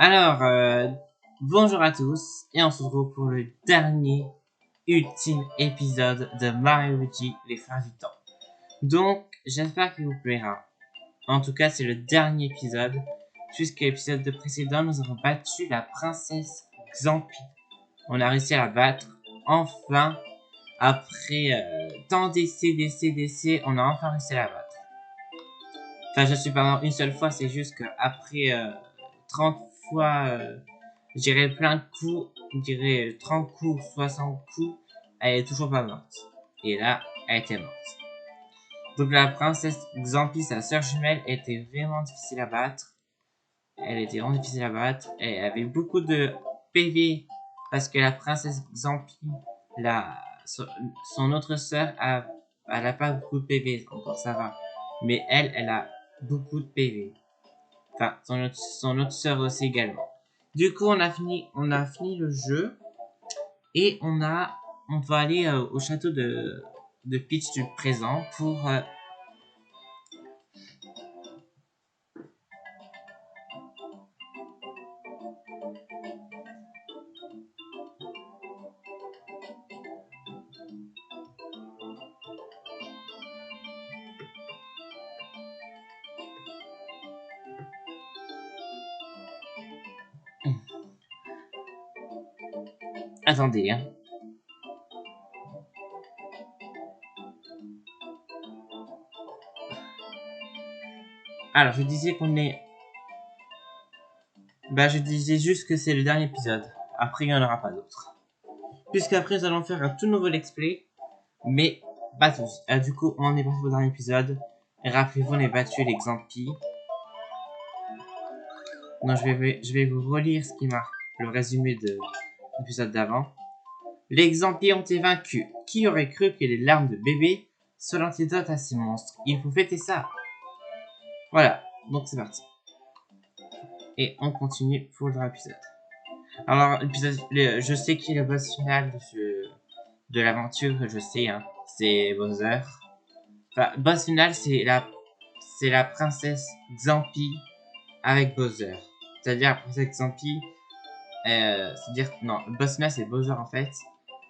Alors, bonjour à tous, et on se retrouve pour le dernier, ultime épisode de Mario Luigi, les frères du temps. Donc, j'espère qu'il vous plaira. En tout cas, c'est le dernier épisode. Jusqu'à l'épisode précédent, nous avons battu la princesse Xampi. On a réussi à la battre, enfin, après tant d'essais, on a enfin réussi à la battre. Enfin, je suis pas une seule fois, c'est juste qu'après 30 fois, je dirais plein de coups, je dirais 30 coups, 60 coups, elle est toujours pas morte. Et là, elle était morte. Donc la princesse Xampi, sa sœur jumelle, était vraiment difficile à battre. Elle était vraiment difficile à battre. Elle avait beaucoup de PV parce que la princesse Xampi, son autre sœur, elle a pas beaucoup de PV, encore ça va. Mais elle a beaucoup de PV. Enfin, son autre sœur aussi également. Du coup, on a fini le jeu et on va aller au château de Peach du présent pour attendez, hein. Alors, je disais je disais juste que c'est le dernier épisode. Après, il n'y en aura pas d'autres. Puisqu'après, nous allons faire un tout nouveau let's play. Mais, pas tous. Du coup, on est parti au dernier épisode. Rappelez-vous, on a battu les Xampi. Non, je vais vous relire ce qui marque le résumé de l'épisode d'avant. Les Xampi ont été vaincus. Qui aurait cru que les larmes de bébé soient l'antidote à ces monstres? Il faut fêter ça. Voilà, donc c'est parti. Et on continue pour l'épisode. Alors, je sais qui est le boss final de l'aventure, je sais, hein. C'est Bowser. Enfin, le boss final, c'est la princesse Xampi avec Bowser. C'est-à-dire la princesse Xampi, non, le boss final c'est Bowser en fait,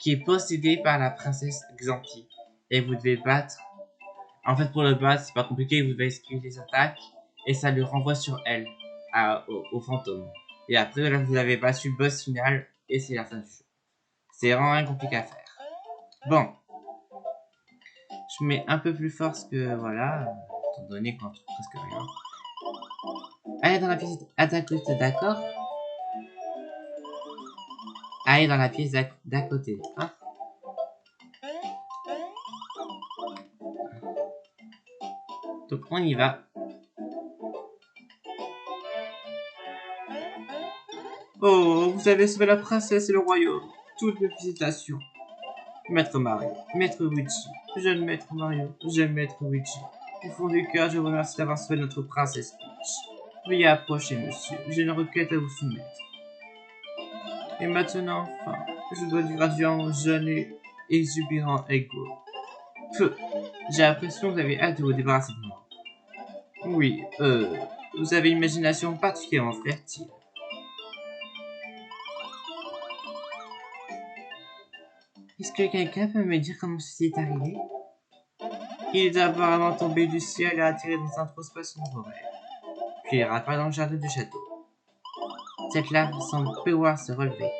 qui est possédé par la princesse Xampi. Et vous devez battre. En fait, pour le battre, c'est pas compliqué, vous devez esquiver les attaques et ça le renvoie sur elle, au fantôme. Et après, là, vous avez battu le boss final et c'est la fin du jeu. C'est vraiment rien compliqué à faire. Bon, je mets un peu plus fort que voilà, étant donné qu'on trouve presque rien. Allez dans la pièce à ta côté, d'accord? Allez dans la pièce d'à côté, d'accord? Donc on y va. Oh, vous avez sauvé la princesse et le royaume. Toutes mes félicitations. Maître Mario, Maître Luigi, jeune Maître Mario, jeune Maître Luigi. Du fond du cœur, je vous remercie d'avoir sauvé notre princesse Peach. Veuillez approcher, monsieur. J'ai une requête à vous soumettre. Et maintenant, enfin, je dois du radiant, jeune et exubérant Ego. Peu. J'ai l'impression que vous avez hâte de vous débarrasser de moi. Oui, vous avez une imagination particulièrement fertile. Est-ce que quelqu'un peut me dire comment ceci est arrivé? Il est apparemment tombé du ciel et a atterri dans un trou spatial temporel. Puis il est dans le jardin du château. Cette lave semble pouvoir se relever.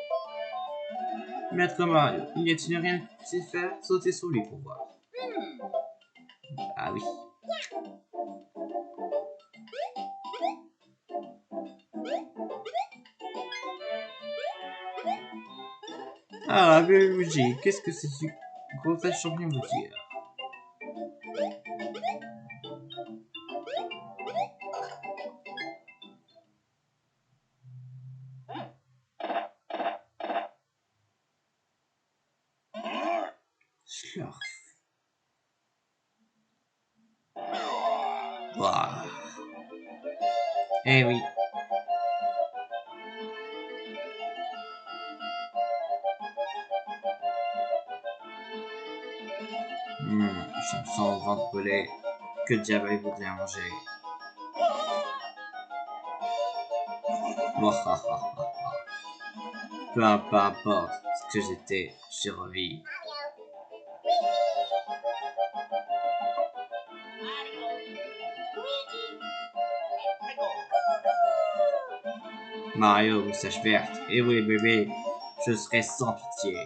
Maître Mario, n'y a-t-il rien que vous puissiez faire? Sauter sur lui pour voir. Ah oui. Ah, mais Luigi, qu'est-ce que c'est ce gros champion vous dire? Schlurf. Wow. Eh oui. Je me sens au ventre pelé. Que le diable vous dire à manger. Peu importe ce que j'étais, je revis. Mario, moustache verte. Et oui, bébé, je serai sans pitié.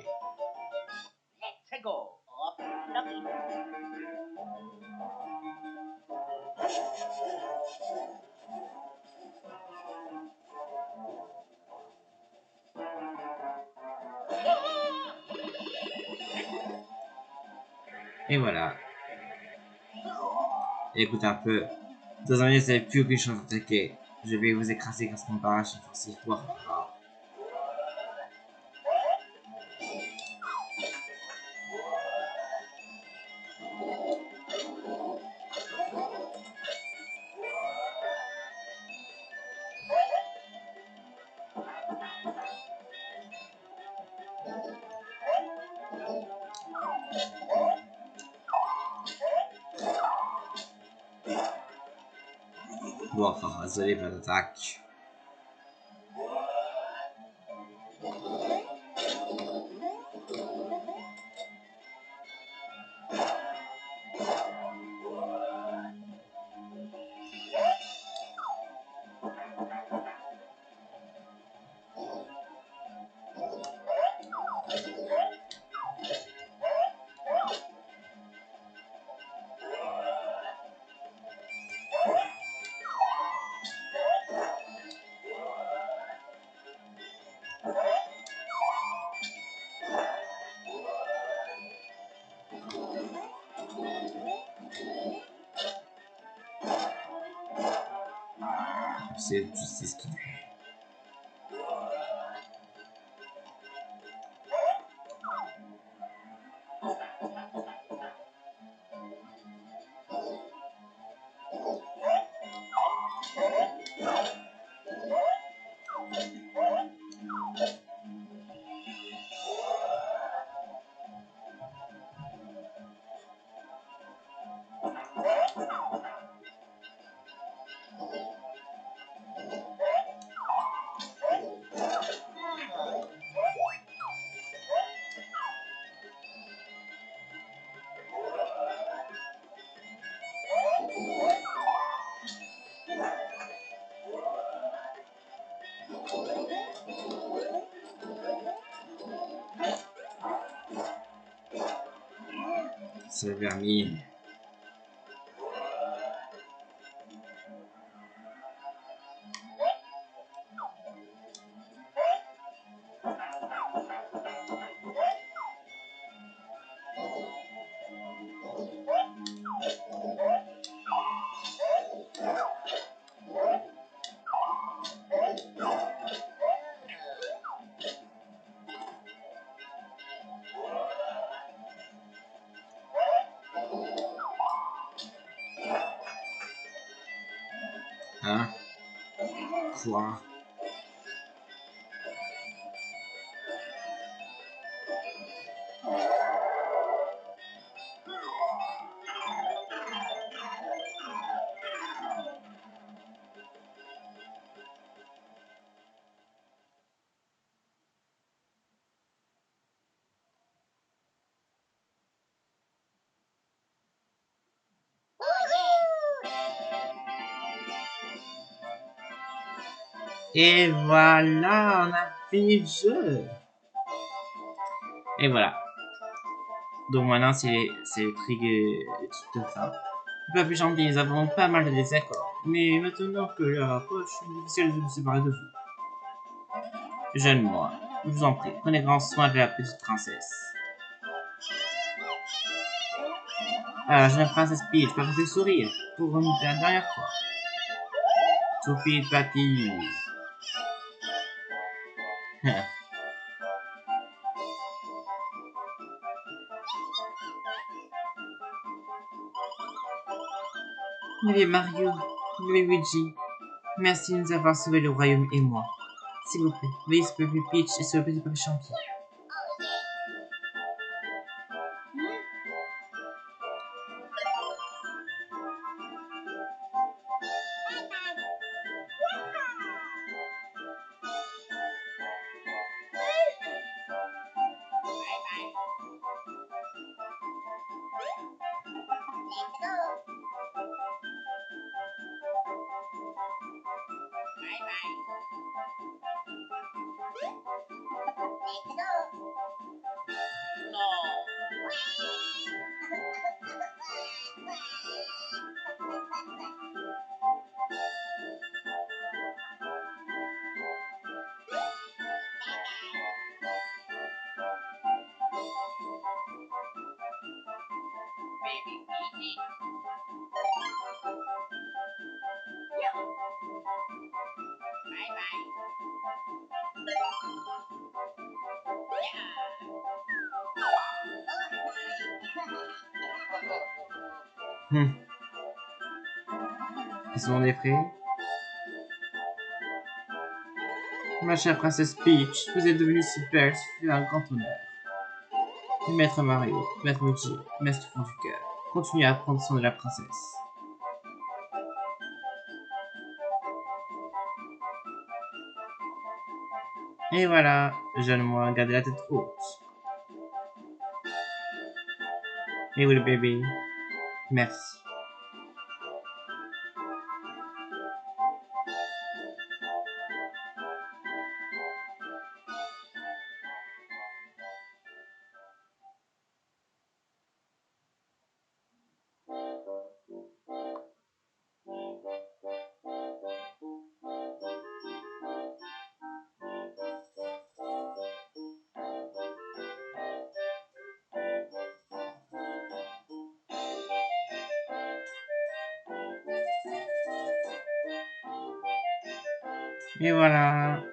Et voilà. Écoute un peu. Dans un minute, vous n'avez plus aucune chance d'attaquer. Je vais vous écraser grâce à mon barrage offensif. Désolé, pas d'attaque. C'est ce qu'il fait. C'est vermine. Hein? Quoi? Et voilà, on a fini le jeu. Et voilà. Donc maintenant, c'est le truc de fin. Pas plus gentil, nous avons pas mal de désaccords. Mais maintenant que l'heure approche, il est difficile de me séparer de vous. Jeune moi, je vous en prie, prenez grand soin de la petite princesse. Alors, jeune princesse Peach, par contre, sourire pour une dernière fois. Soupide papy. Mais Mario, Luigi, merci de nous avoir sauvé le royaume et moi. S'il vous plaît, veuillez sauver Peach et sauver le petit champion. Ils sont effrayés. Ma chère princesse Peach, vous êtes devenue si belle, ça fait un grand honneur. Maître Mario, Maître Luigi, Maître Fond du cœur, continuez à prendre soin de la princesse. Et voilà, jeune moi, gardez la tête haute. Et oui, le bébé, merci. Et voilà.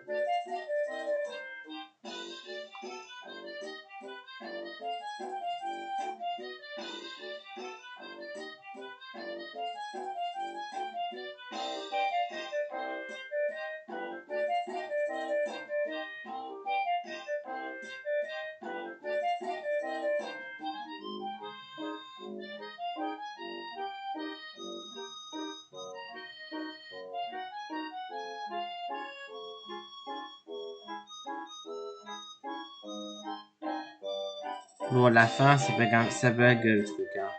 Bon, la fin, ça bug le truc, hein.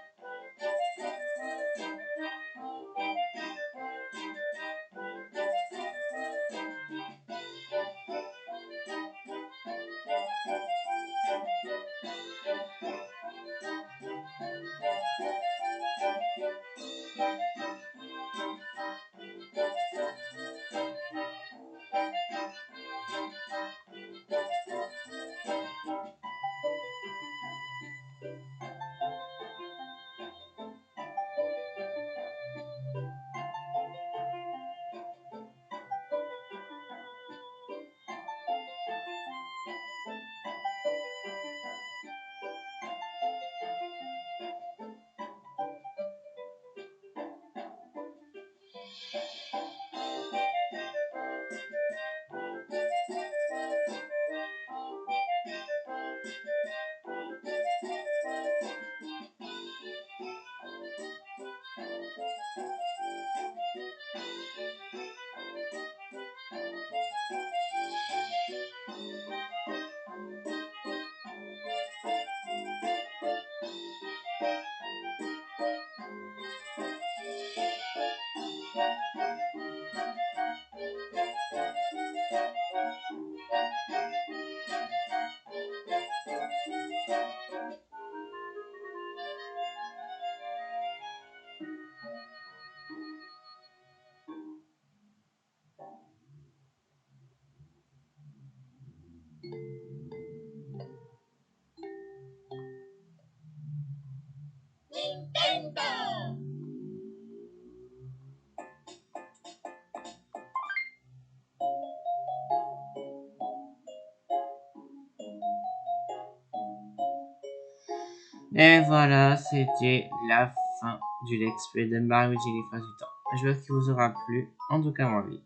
Et voilà, c'était la fin du Let's Play de Mario Luigi les Phases du temps. J'espère qu'il vous aura plu, en tout cas moi oui.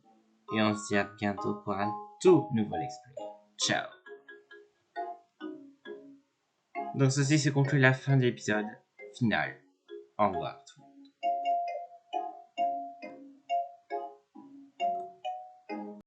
Et on se dit à bientôt pour un tout nouveau Let's Play. Ciao. Donc ceci se conclut la fin de l'épisode final. Au revoir.